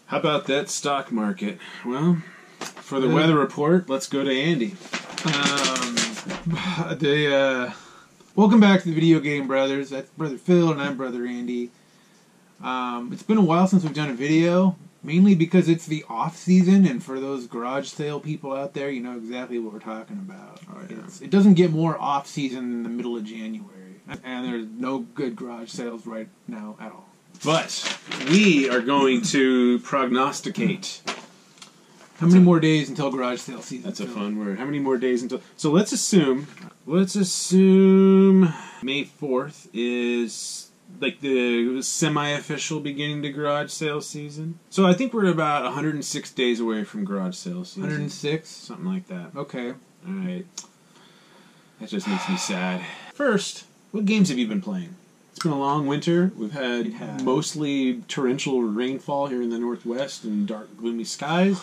How about that stock market? Well, for the weather report, let's go to Andy. Welcome back to the Video Game Brothers. That's Brother Phil and I'm Brother Andy. It's been a while since we've done a video, mainly because it's the off season, and for those garage sale people out there, you know exactly what we're talking about. Oh, yeah. It doesn't get more off season in the middle of January, and there's no good garage sales right now at all. But we are going to prognosticate. How many more days until garage sale season? That's a fun word. How many more days until... So let's assume May 4th is like the semi-official beginning to garage sale season. So I think we're about 106 days away from garage sale season. 106? Something like that. Okay. Alright. That just makes me sad. First, what games have you been playing? It's been a long winter. We've had mostly torrential rainfall here in the Northwest and dark, gloomy skies.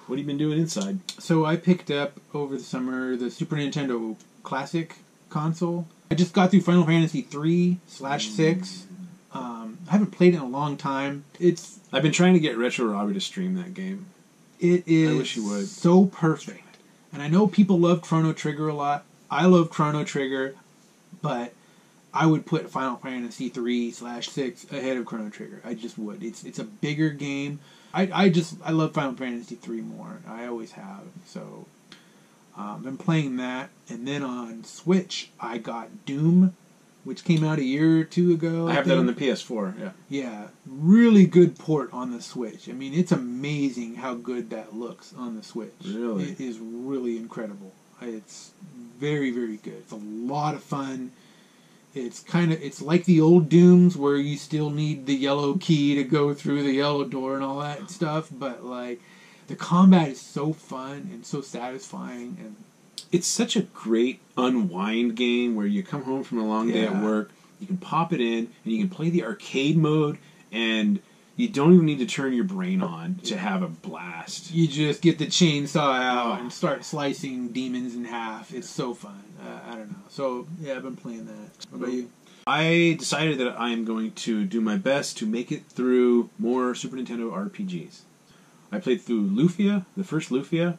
What have you been doing inside? So I picked up over the summer the Super Nintendo Classic console. I just got through Final Fantasy 3/6. I haven't played it in a long time. I've been trying to get Retro Robbie to stream that game. It is I wish he would. So perfect. And I know people love Chrono Trigger a lot. I love Chrono Trigger, but I would put Final Fantasy 3/6 ahead of Chrono Trigger. I just would. It's a bigger game. I love Final Fantasy 3 more. I always have. So I've been playing that, and then on Switch I got Doom, which came out a year or two ago. I have that on the PS4. Yeah. Yeah, really good port on the Switch. I mean, it's amazing how good that looks on the Switch. Really, it is really incredible. It's very, very good. It's a lot of fun. It's like the old Dooms where you still need the yellow key to go through the yellow door and all that stuff, but like the combat is so fun and so satisfying, and it's such a great unwind game where you come home from a long day at work, you can pop it in and you can play the arcade mode, and you don't even need to turn your brain on to have a blast. You just get the chainsaw out and start slicing demons in half. It's so fun. I don't know. So, yeah, I've been playing that. What about you? I decided that I am going to do my best to make it through more Super Nintendo RPGs. I played through Lufia, the first Lufia,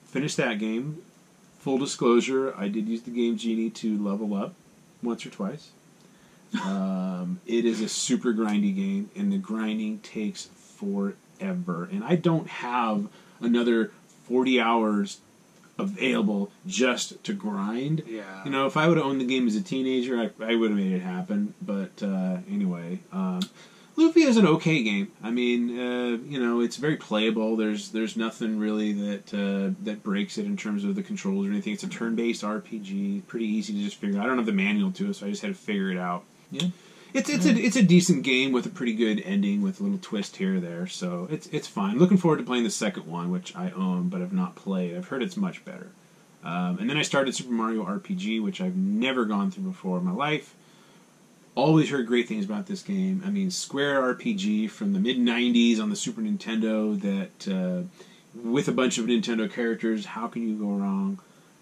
finished that game. Full disclosure, I did use the Game Genie to level up once or twice. It is a super grindy game, and the grinding takes forever. And I don't have another 40 hours available just to grind. Yeah. You know, if I would have owned the game as a teenager, I would have made it happen. But anyway, Lufia is an okay game. I mean, you know, it's very playable. There's nothing really that breaks it in terms of the controls or anything. It's a turn-based RPG, pretty easy to just figure out. I don't have the manual to it, so I just had to figure it out. Yeah. It's a decent game with a pretty good ending with a little twist here or there, so it's fine. Looking forward to playing the second one, which I own but have not played. I've heard it's much better. And then I started Super Mario RPG, which I've never gone through before in my life. Always heard great things about this game. I mean, Square RPG from the mid-90s on the Super Nintendo that, with a bunch of Nintendo characters, how can you go wrong?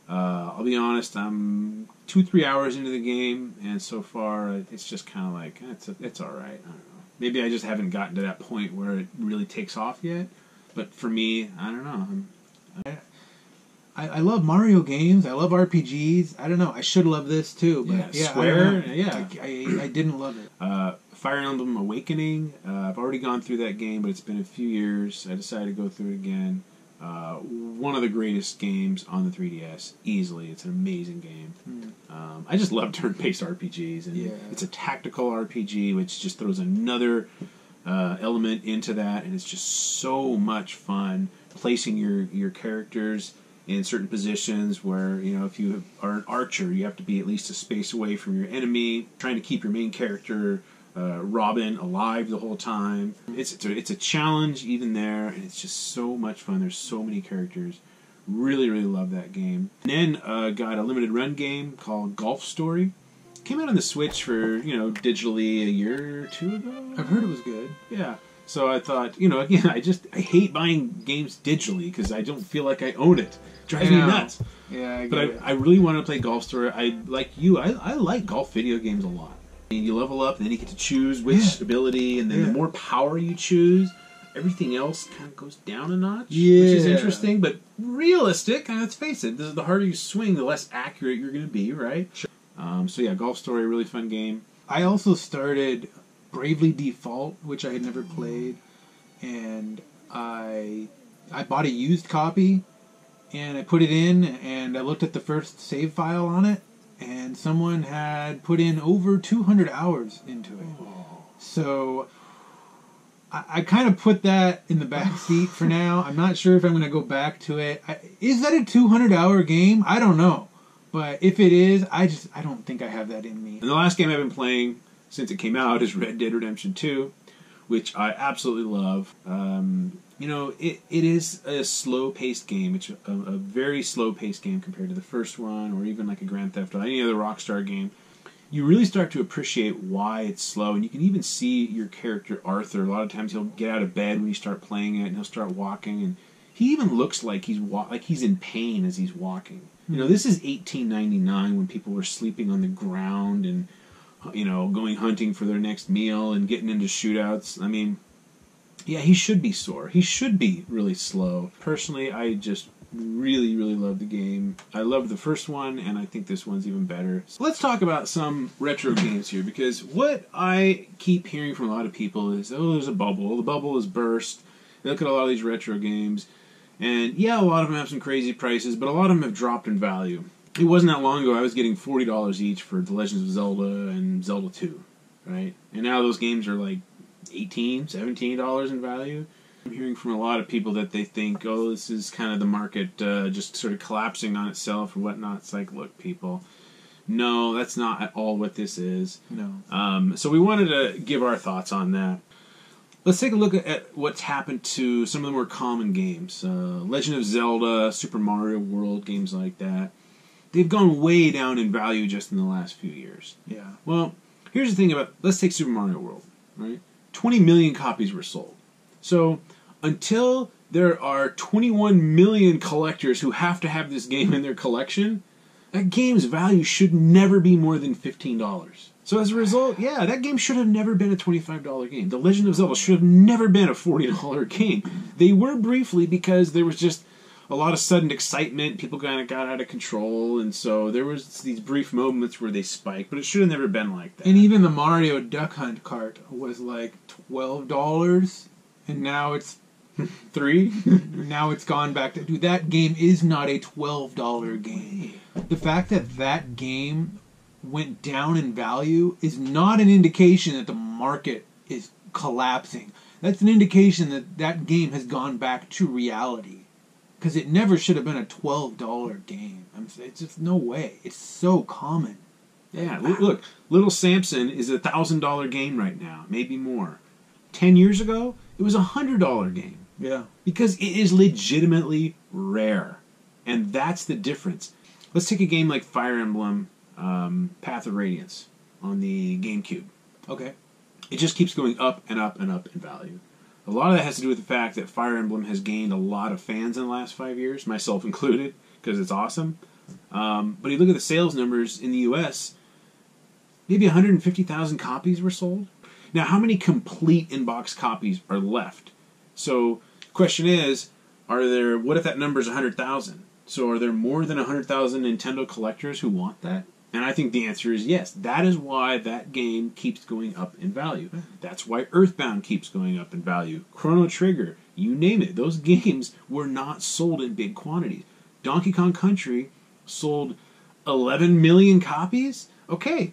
I'll be honest, I'm 2-3 hours into the game, and so far it's just kind of like, it's alright. I don't know. Maybe I just haven't gotten to that point where it really takes off yet, but for me, I don't know. I love Mario games. I love RPGs. I don't know. I should love this too. But yeah, Square. I didn't love it. Fire Emblem Awakening. I've already gone through that game, but it's been a few years. I decided to go through it again. One of the greatest games on the 3DS, easily. It's an amazing game. I just love turn-based RPGs, and it's a tactical RPG, which just throws another element into that, and it's just so much fun placing your characters in certain positions where, you know, if you are an archer, you have to be at least a space away from your enemy, trying to keep your main character, Robin, alive the whole time. It's a challenge even there, and it's just so much fun. There's so many characters. Really, really love that game. And then got a limited run game called Golf Story. Came out on the Switch for, you know, digitally a year or two ago. I've heard it was good. Yeah. So I thought, again, I hate buying games digitally because I don't feel like I own it. Drives me nuts. Yeah, But I really wanted to play Golf Story. I like golf video games a lot. You level up, and then you get to choose which ability, and then the more power you choose, everything else kind of goes down a notch, which is interesting, but realistic. And let's face it, the harder you swing, the less accurate you're going to be, right? Sure. So yeah, Golf Story, really fun game. I also started Bravely Default, which I had never played, and I bought a used copy, and I put it in, and I looked at the first save file on it, and someone had put in over 200 hours into it. So I kind of put that in the back seat for now. I'm not sure if I'm going to go back to it. Is that a 200-hour game? I don't know. But if it is, I don't think I have that in me. And the last game I've been playing since it came out is Red Dead Redemption 2, which I absolutely love. It is a slow-paced game. It's a very slow-paced game compared to the first one, or even like a Grand Theft Auto, any other Rockstar game. You really start to appreciate why it's slow, and you can even see your character Arthur. A lot of times he'll get out of bed when you start playing it, and he'll start walking, and he even looks like he's in pain as he's walking. This is 1899 when people were sleeping on the ground and going hunting for their next meal and getting into shootouts. I mean, yeah, he should be sore. He should be really slow. Personally, I just really, really love the game. I love the first one, and I think this one's even better. So let's talk about some retro games here, because what I keep hearing from a lot of people is, there's a bubble. The bubble has burst. They look at a lot of these retro games, and yeah, a lot of them have some crazy prices, but a lot of them have dropped in value. It wasn't that long ago I was getting $40 each for The Legend of Zelda and Zelda 2, right? And now those games are like $18, $17 in value. I'm hearing from a lot of people that they think, this is kind of the market just sort of collapsing on itself or whatnot. It's like, look, people, no, that's not at all what this is. No. So we wanted to give our thoughts on that. Let's take a look at what's happened to some of the more common games. Legend of Zelda, Super Mario World, games like that. They've gone way down in value just in the last few years. Yeah. Well, here's the thing let's take Super Mario World, right? 20 million copies were sold. So until there are 21 million collectors who have to have this game in their collection, that game's value should never be more than $15. So as a result, yeah, that game should have never been a $25 game. The Legend of Zelda should have never been a $40 game. They were briefly because there was just a lot of sudden excitement. People kind of got out of control, and so there was these brief moments where they spiked, but it should have never been like that. And even the Mario Duck Hunt cart was like $12, and now it's $3. Now it's gone back to... Dude, that game is not a $12 game. The fact that that game went down in value is not an indication that the market is collapsing. That's an indication that that game has gone back to reality. Because it never should have been a $12 game. It's just no way. It's so common. Yeah, look, Little Samson is a $1,000 game right now, maybe more. 10 years ago, it was a $100 game. Yeah. Because it is legitimately rare. And that's the difference. Let's take a game like Fire Emblem Path of Radiance on the GameCube. Okay. It just keeps going up and up and up in value. A lot of that has to do with the fact that Fire Emblem has gained a lot of fans in the last 5 years, myself included, because it's awesome. But you look at the sales numbers in the U.S., maybe 150,000 copies were sold. Now, how many complete in-box copies are left? So, the question is, what if that number is 100,000? So are there more than 100,000 Nintendo collectors who want that? And I think the answer is yes. That is why that game keeps going up in value. That's why Earthbound keeps going up in value. Chrono Trigger, you name it. Those games were not sold in big quantities. Donkey Kong Country sold 11 million copies? Okay.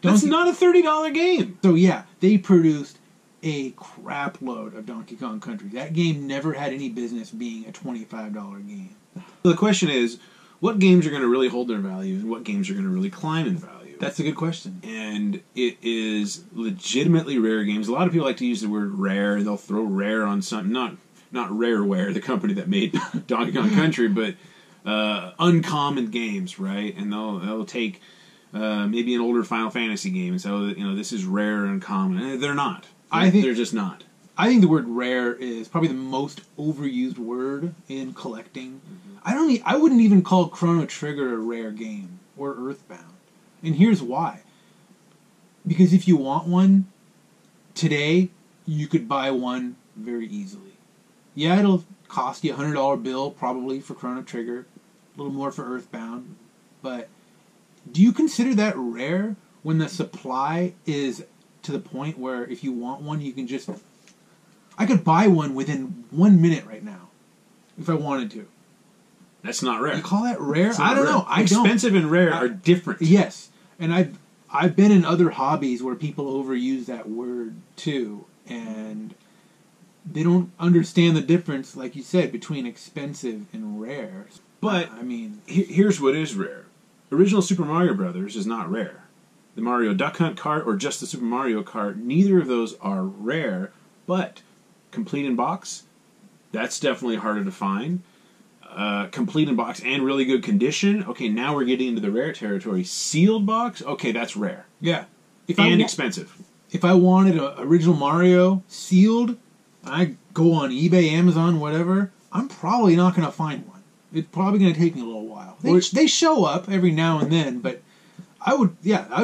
That's not a $30 game. So yeah, they produced a crap load of Donkey Kong Country. That game never had any business being a $25 game. So the question is, what games are going to really hold their value and what games are going to really climb in value? That's a good question. And it is legitimately rare games. A lot of people like to use the word rare. They'll throw rare on something. Not Rareware, the company that made Donkey Kong Country, but uncommon games, right? And they'll take maybe an older Final Fantasy game and say, this is rare and uncommon. And they're not. I think they're just not. I think the word rare is probably the most overused word in collecting. I wouldn't even call Chrono Trigger a rare game or Earthbound. And here's why. Because if you want one today, you could buy one very easily. Yeah, it'll cost you a $100 bill probably for Chrono Trigger, a little more for Earthbound, but do you consider that rare when the supply is to the point where if you want one, you can just... I could buy one within 1 minute right now if I wanted to. That's not rare. You call that rare? It's I don't rare. know. I Expensive don't. and rare are different. Yes, and I've been in other hobbies where people overuse that word too, and they don't understand the difference, like you said, between expensive and rare. But I mean, here's what is rare. Original Super Mario Brothers is not rare. The Mario Duck Hunt cart or just the Super Mario Kart, neither of those are rare, but complete in box, that's definitely harder to find. Complete in box and really good condition, okay, now we're getting into the rare territory. Sealed box, okay, that's rare. yeah. Expensive. If I wanted an original Mario sealed, I go on eBay, Amazon, whatever, I'm probably not going to find one. It's probably going to take me a little while. They show up every now and then, but I would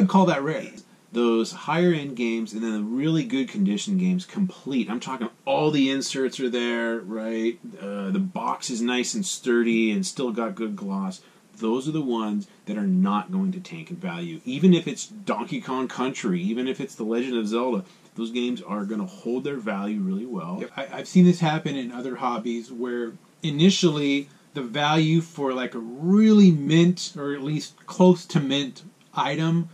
call that rare. Those higher end games and then the really good condition games, complete. I'm talking all the inserts are there, right? The box is nice and sturdy and still got good gloss. Those are the ones that are not going to tank in value. Even if it's Donkey Kong Country, even if it's The Legend of Zelda, those games are going to hold their value really well. Yep. I've seen this happen in other hobbies where initially the value for like a really mint or at least close to mint item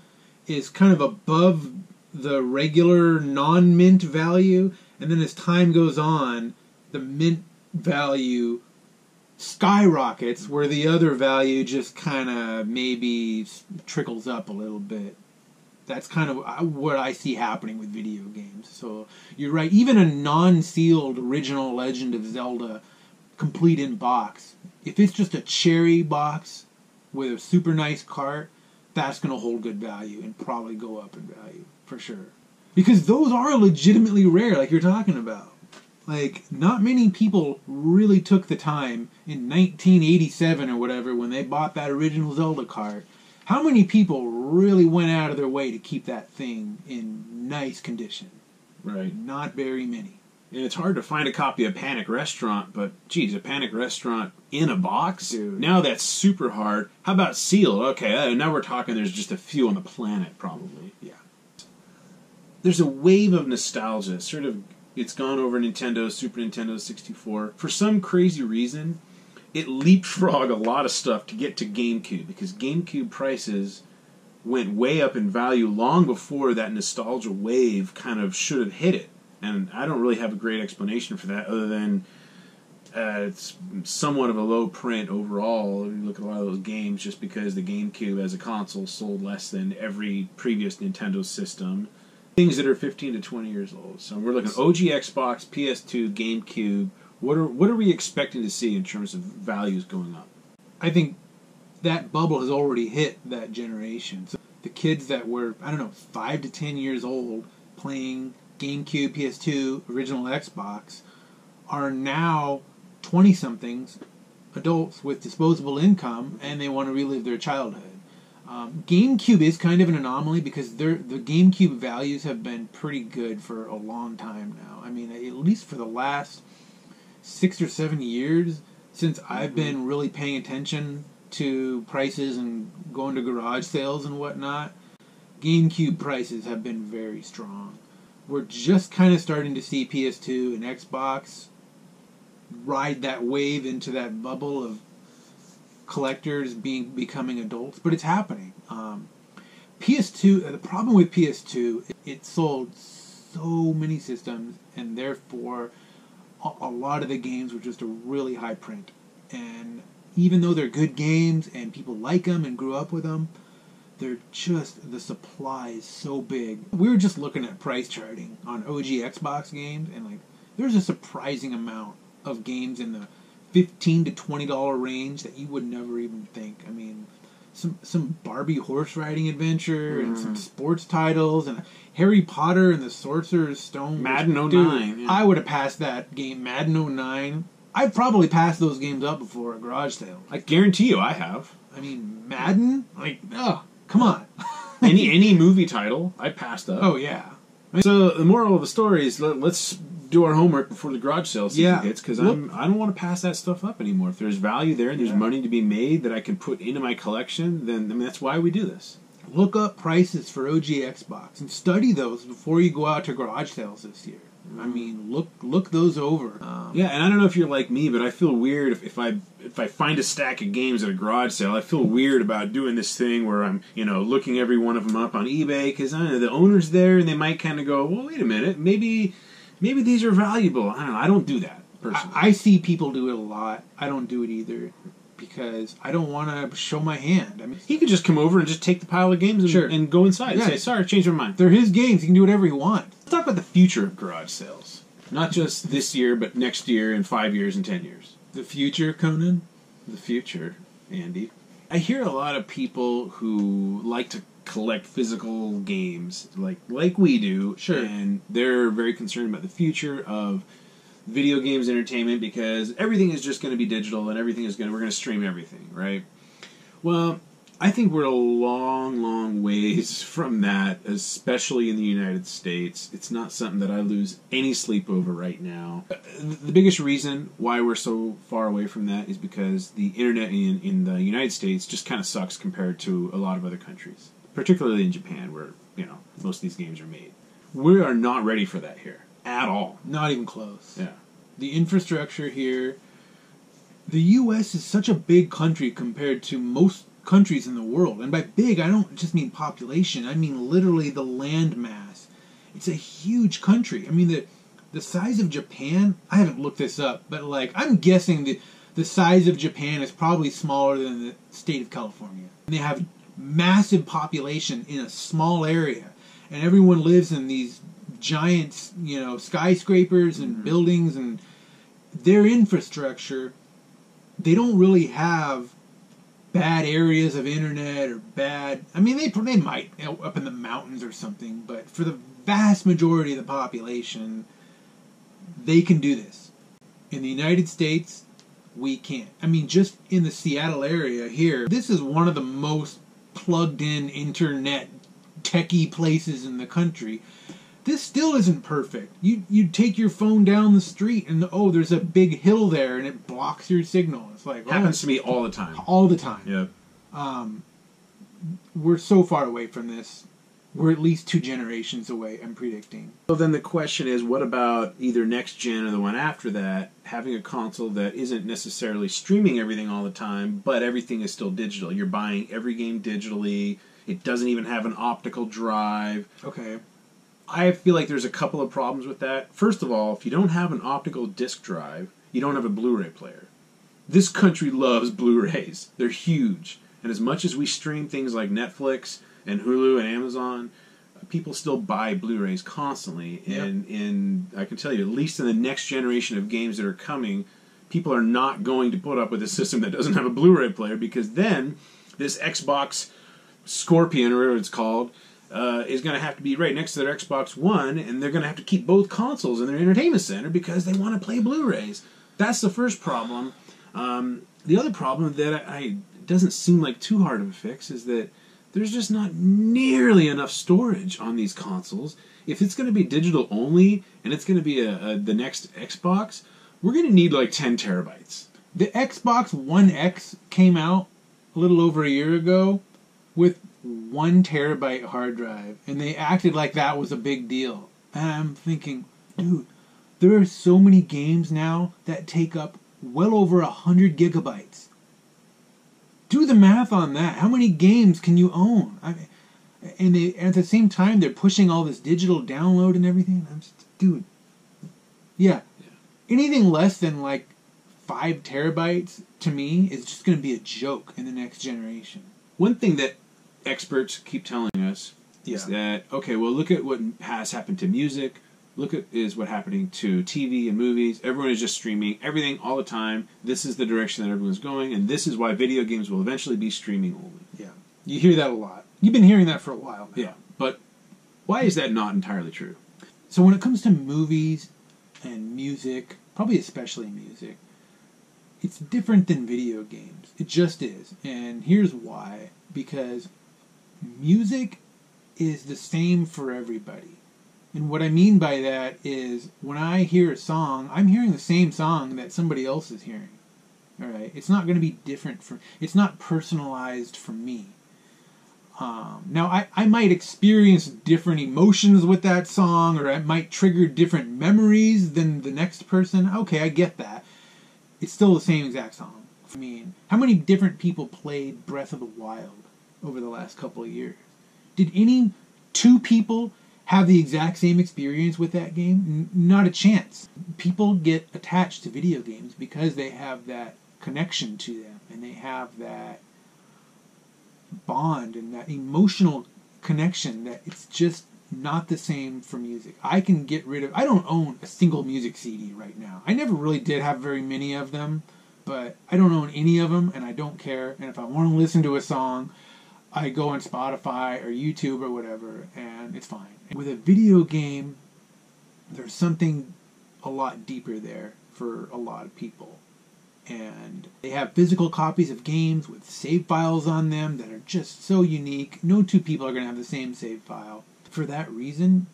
is kind of above the regular non-mint value, and then as time goes on, the mint value skyrockets where the other value just kind of maybe trickles up a little bit. That's kind of what I see happening with video games. So you're right, even a non-sealed original Legend of Zelda complete in box, if it's just a cherry box with a super nice cart, that's going to hold good value and probably go up in value, for sure. Because those are legitimately rare, like you're talking about. Like, not many people really took the time in 1987 or whatever when they bought that original Zelda cart. How many people really went out of their way to keep that thing in nice condition? Right. Not very many. And it's hard to find a copy of Panic Restaurant, but geez, a Panic Restaurant in a box? Dude. Now that's super hard. How about sealed? Okay, now we're talking there's just a few on the planet, probably. Yeah. There's a wave of nostalgia. Sort of, it's gone over Nintendo, Super Nintendo 64. For some crazy reason, it leapfrogged a lot of stuff to get to GameCube, because GameCube prices went way up in value long before that nostalgia wave kind of should have hit it. And I don't really have a great explanation for that other than it's somewhat of a low print overall. You look at a lot of those games just because the GameCube as a console sold less than every previous Nintendo system. Things that are 15 to 20 years old. So we're looking at OG Xbox, PS2, GameCube. What are we expecting to see in terms of values going up? I think that bubble has already hit that generation. So the kids that were, 5 to 10 years old playing GameCube, PS2, original Xbox, are now 20-somethings, adults with disposable income, and they want to relive their childhood. GameCube is kind of an anomaly because the GameCube values have been pretty good for a long time now. I mean, at least for the last 6 or 7 years, since I've been really paying attention to prices and going to garage sales and whatnot, GameCube prices have been very strong. We're just kind of starting to see PS2 and Xbox ride that wave into that bubble of collectors becoming adults, but it's happening. PS2, the problem with PS2, it sold so many systems, and therefore a lot of the games were just a really high print. And even though they're good games and people like them and grew up with them, they're just, the supply is so big. We were just looking at price charting on OG Xbox games, and like, there's a surprising amount of games in the $15 to $20 range that you would never even think. I mean, some Barbie horse riding adventure and some sports titles and Harry Potter and the Sorcerer's Stone. Madden Dude, 09. Yeah. I would have passed that game. Madden 09. I've probably passed those games up before a garage sale. I guarantee you I have. I mean, Madden? Like, oh, come on. Any movie title, I passed up. Oh, yeah. So the moral of the story is let's do our homework before the garage sale season hits, because I don't want to pass that stuff up anymore. If there's value there and there's money to be made that I can put into my collection, then that's why we do this. Look up prices for OG Xbox and study those before you go out to garage sales this year. I mean, look those over. Yeah, and I don't know if you're like me, but I feel weird if I find a stack of games at a garage sale. I feel weird about doing this thing where I'm looking every one of them up on eBay, because I don't know, the owner's there and they might kind of go, well, wait a minute, maybe these are valuable. I don't know. I don't do that personally. I see people do it a lot. I don't do it either, because I don't want to show my hand. I mean, he could just come over and just take the pile of games and go inside and say, sorry, I changed my mind. They're his games. He can do whatever he wants. Let's talk about the future of garage sales. Not just this year, but next year and 5 years and 10 years. The future, Conan? The future, Andy. I hear a lot of people who like to collect physical games like we do. Sure. And they're very concerned about the future of video games entertainment, because everything is just going to be digital and we're going to stream everything, right? Well, I think we're a long, long ways from that, especially in the United States. It's not something that I lose any sleep over right now. The biggest reason why we're so far away from that is because the internet in the United States just kind of sucks compared to a lot of other countries, particularly in Japan, where most of these games are made. We are not ready for that here at all. Not even close. Yeah. The infrastructure here. The U.S. is such a big country compared to most countries in the world. And by big, I don't just mean population. I mean literally the land mass. It's a huge country. I mean, the size of Japan, I haven't looked this up, but I'm guessing the size of Japan is probably smaller than the state of California. And they have massive population in a small area. And everyone lives in these giant, skyscrapers and buildings, and their infrastructure, they don't really have bad areas of internet or bad... I mean, they might up in the mountains or something, but for the vast majority of the population, they can do this. In the United States, we can't. I mean, just in the Seattle area here, this is one of the most plugged-in internet techie places in the country. This still isn't perfect. You take your phone down the street and there's a big hill there and it blocks your signal. It's like happens to me all the time. All the time. Yeah. We're so far away from this. We're at least 2 generations away, I'm predicting. So then the question is, what about either next gen or the one after that, having a console that isn't necessarily streaming everything all the time, but everything is still digital? You're buying every game digitally. It doesn't even have an optical drive. Okay. I feel like there's a couple of problems with that. First of all, if you don't have an optical disc drive, you don't have a Blu-ray player. This country loves Blu-rays. They're huge. And as much as we stream things like Netflix and Hulu and Amazon, people still buy Blu-rays constantly. Yep. And I can tell you, at least in the next generation of games that are coming, people are not going to put up with a system that doesn't have a Blu-ray player, because then this Xbox Scorpion, or whatever it's called, is going to have to be right next to their Xbox One, and they're going to have to keep both consoles in their entertainment center because they want to play Blu-rays. That's the first problem. The other problem that doesn't seem like too hard of a fix is that there's just not nearly enough storage on these consoles. If it's going to be digital only, and it's going to be the next Xbox, we're going to need like 10 terabytes. The Xbox One X came out a little over a year ago with 1 terabyte hard drive, and they acted like that was a big deal. And I'm thinking, dude, there are so many games now that take up well over 100 gigabytes. Do the math on that. How many games can you own? And at the same time, they're pushing all this digital download and everything. I'm just, dude, yeah. Anything less than like 5 terabytes to me is just going to be a joke in the next generation. One thing that experts keep telling us is that, okay, well, look at what has happened to music, Look at is what happening to TV and movies. Everyone is just streaming everything all the time. This is the direction that everyone's going, and this is why video games will eventually be streaming only. Yeah, you hear that a lot. You've been hearing that for a while now. Yeah, but why is that not entirely true? So when it comes to movies and music, probably especially music, it's different than video games. It just is. And here's why. Because music is the same for everybody. And what I mean by that is when I hear a song, I'm hearing the same song that somebody else is hearing. All right? It's not going to be different it's not personalized for me. Now, I might experience different emotions with that song, or it might trigger different memories than the next person. Okay, I get that. It's still the same exact song. I mean, how many different people played Breath of the Wild over the last couple of years? Did any two people have the exact same experience with that game? Not a chance. People get attached to video games because they have that connection to them, and they have that bond and that emotional connection that it's just not the same for music. I don't own a single music CD right now. I never really did have very many of them, but I don't own any of them, and I don't care. And if I want to listen to a song, I go on Spotify or YouTube or whatever, and it's fine. With a video game, there's something a lot deeper there for a lot of people. And they have physical copies of games with save files on them that are just so unique. No two people are going to have the same save file. For that reason,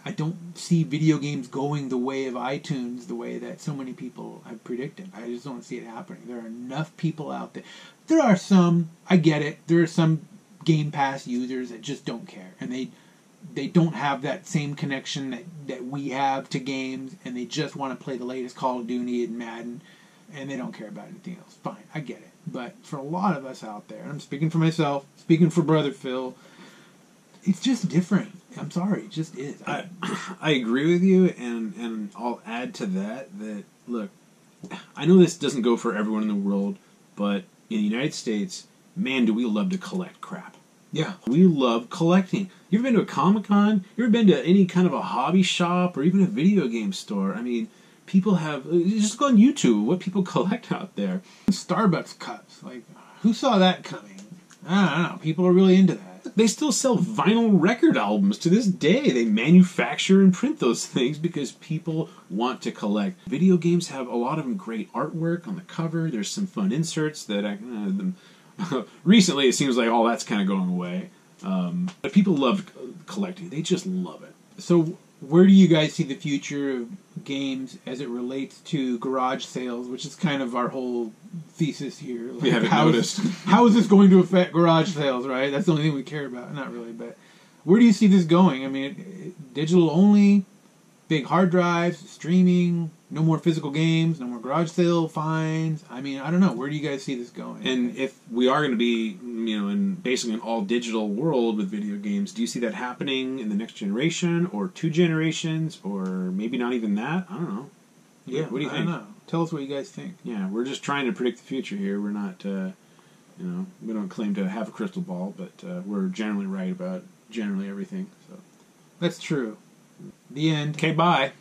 I don't see video games going the way of iTunes the way that so many people have predicted. I just don't see it happening. There are enough people out there. There are some, I get it, there are some Game Pass users that just don't care. And they don't have that same connection that we have to games, and they just want to play the latest Call of Duty and Madden, and they don't care about anything else. Fine, I get it. But for a lot of us out there, and I'm speaking for myself, speaking for Brother Phil, it's just different. I'm sorry, it just is. I agree with you, and I'll add to that, look, I know this doesn't go for everyone in the world, but in the United States, man, do we love to collect crap. Yeah. We love collecting. You ever been to a Comic-Con? You ever been to any kind of a hobby shop or even a video game store? I mean, people have... Just go on YouTube, what people collect out there. Starbucks cups. Like, who saw that coming? I don't know. People are really into that. They still sell vinyl record albums to this day. They manufacture and print those things because people want to collect. Video games have a lot of them great artwork on the cover. There's some fun inserts that recently it seems like all that's kind of going away. But people love collecting. They just love it. So where do you guys see the future of games as it relates to garage sales, which is kind of our whole thesis here? Like, we haven't noticed. How is this going to affect garage sales, right? That's the only thing we care about. Not really, but where do you see this going? I mean, digital only, big hard drives, streaming, no more physical games, no more garage sale fines. I mean, I don't know. Where do you guys see this going? And if we are going to be, in basically an all-digital world with video games, do you see that happening in the next generation, or 2 generations, or maybe not even that? I don't know. Yeah, what do you think? I don't know. Tell us what you guys think. Yeah, we're just trying to predict the future here. We're not, we don't claim to have a crystal ball, but we're generally right about generally everything. So that's true. The end. Okay, bye.